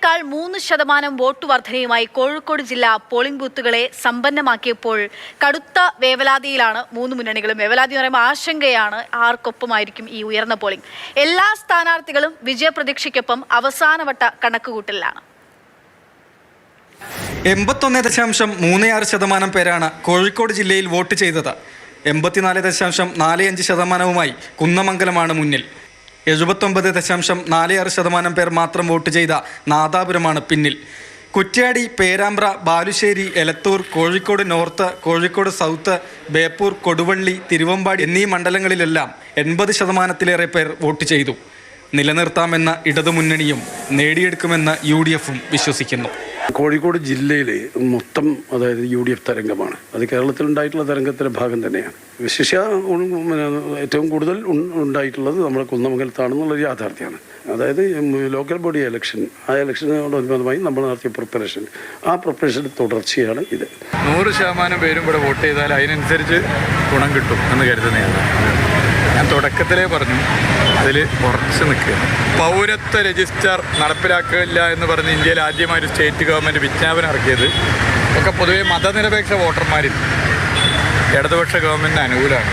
പ്രതീക്ഷിച്ചതിനേക്കാൾ 3% vote വർധനയുമായി Kozhikode ജില്ല polling ബൂത്തുകളെ സമ്പന്നമാക്കിയപ്പോൾ കടുത്ത വേവലാതിയിലാണ് മൂന്ന് മുന്നണികളും. വേവലാതി എന്ന് പറയുമ്പോൾ ആശങ്കയാണ്, ആർക്കൊപ്പമായിരിക്കും ഈ ഉയർന്ന പോളിംഗ്. എല്ലാ സ്ഥാനാർത്ഥികളും വിജയപ്രതീക്ഷയ്ക്കൊപ്പം അവസാനവട്ട കണക്കുകൂട്ടലിലാണ്. 81.36% പേരാണ് കോഴിക്കോട് ജില്ലയിൽ വോട്ട് ചെയ്തത്. 84.45%വുമായി കുന്നമംഗലമാണ് മുന്നിൽ. 79.46% പേർ മാത്രം വോട്ട് ചെയ്ത നാദാപുരമാണ് പിന്നിൽ. കുറ്റ്യാടി, പേരാമ്പ്ര, ബാലുശ്ശേരി, എലത്തൂർ, കോഴിക്കോട് നോർത്ത്, കോഴിക്കോട് സൗത്ത്, ബേപ്പൂർ, കൊടുവള്ളി, തിരുവമ്പാടി എന്നീ മണ്ഡലങ്ങളിലെല്ലാം 80%-ലേറെ പേർ വോട്ട് ചെയ്തു. നിലനിർത്താമെന്ന ഇടതുമുന്നണിയും നേടിയെടുക്കുമെന്ന് UDFും വിശ്വസിക്കുന്നു. കോഴിക്കോട് ജില്ലയിൽ മൊത്തം അതായത് UDF തരംഗമാണ്. അത് കേരളത്തിലുണ്ടായിട്ടുള്ള തരംഗത്തിൻ്റെ ഭാഗം തന്നെയാണ്. വിശേഷ ഏറ്റവും കൂടുതൽ ഉണ്ടായിട്ടുള്ളത് നമ്മുടെ കുന്നമംഗലത്താണെന്നുള്ളൊരു യാഥാർത്ഥ്യമാണ്. അതായത് ലോക്കൽ ബോഡി ഇലക്ഷൻ, ആ ഇലക്ഷനോടനുബന്ധമായി നമ്മൾ നടത്തിയ പ്രിപ്പറേഷൻ, ആ പ്രിപ്പറേഷൻ്റെ തുടർച്ചയാണ് ഇത്. 100% പേരും ഇവിടെ വോട്ട് ചെയ്താൽ അതിനനുസരിച്ച് ഗുണം കിട്ടും എന്ന് കരുതുന്നതാണ്. ഞാൻ തുടക്കത്തിലേ പറഞ്ഞു, അതിൽ ഉറച്ചു നിൽക്കുക. പൗരത്വ രജിസ്റ്റർ നടപ്പിലാക്കില്ല എന്ന് പറഞ്ഞ് ഇന്ത്യയിൽ ആദ്യമായി ഒരു സ്റ്റേറ്റ് ഗവൺമെൻറ് വിജ്ഞാപനം ഇറക്കിയത് ഒക്കെ പൊതുവെ മതനിരപേക്ഷ വോട്ടർമാരിൽ ഇടതുപക്ഷ ഗവൺമെൻറ്റിന് അനുകൂലമാണ്.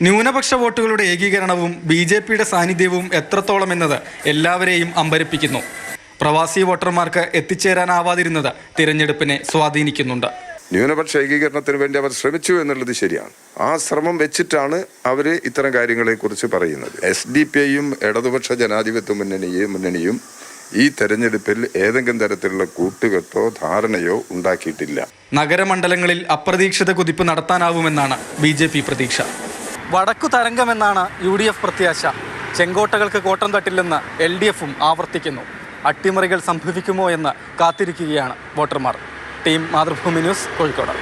ന്യൂനപക്ഷ വോട്ടുകളുടെ ഏകീകരണവും BJPയുടെ സാന്നിധ്യവും എത്രത്തോളം എന്നത് എല്ലാവരെയും അമ്പരപ്പിക്കുന്നു. പ്രവാസി വോട്ടർമാർക്ക് എത്തിച്ചേരാനാവാതിരുന്നത് തിരഞ്ഞെടുപ്പിനെ സ്വാധീനിക്കുന്നുണ്ട്. ന്യൂനപക്ഷ ഏകീകരണത്തിന് വേണ്ടി അവർ ശ്രമിച്ചു എന്നുള്ളത് ശരിയാണ്. ആ ശ്രമം വെച്ചിട്ടാണ് അവർ ഇത്തരം കാര്യങ്ങളെക്കുറിച്ച് പറയുന്നത്. SDPIയും ഇടതുപക്ഷ ജനാധിപത്യ മുന്നണിയും ഈ തെരഞ്ഞെടുപ്പിൽ ഏതെങ്കിലും തരത്തിലുള്ള കൂട്ടുകെട്ടോ ധാരണയോ ഉണ്ടാക്കിയിട്ടില്ല. നഗരമണ്ഡലങ്ങളിൽ അപ്രതീക്ഷിത കുതിപ്പ് നടത്താനാവുമെന്നാണ് BJP പ്രതീക്ഷ. വടക്കു തരംഗമെന്നാണ് UDF പ്രത്യാശ. ചെങ്കോട്ടകൾക്ക് കോട്ടം തട്ടില്ലെന്ന് LDFും ആവർത്തിക്കുന്നു. അട്ടിമറികൾ സംഭവിക്കുമോ എന്ന് കാത്തിരിക്കുകയാണ് വോട്ടർമാർ. Team Mathrubhumi news, Kozhikode.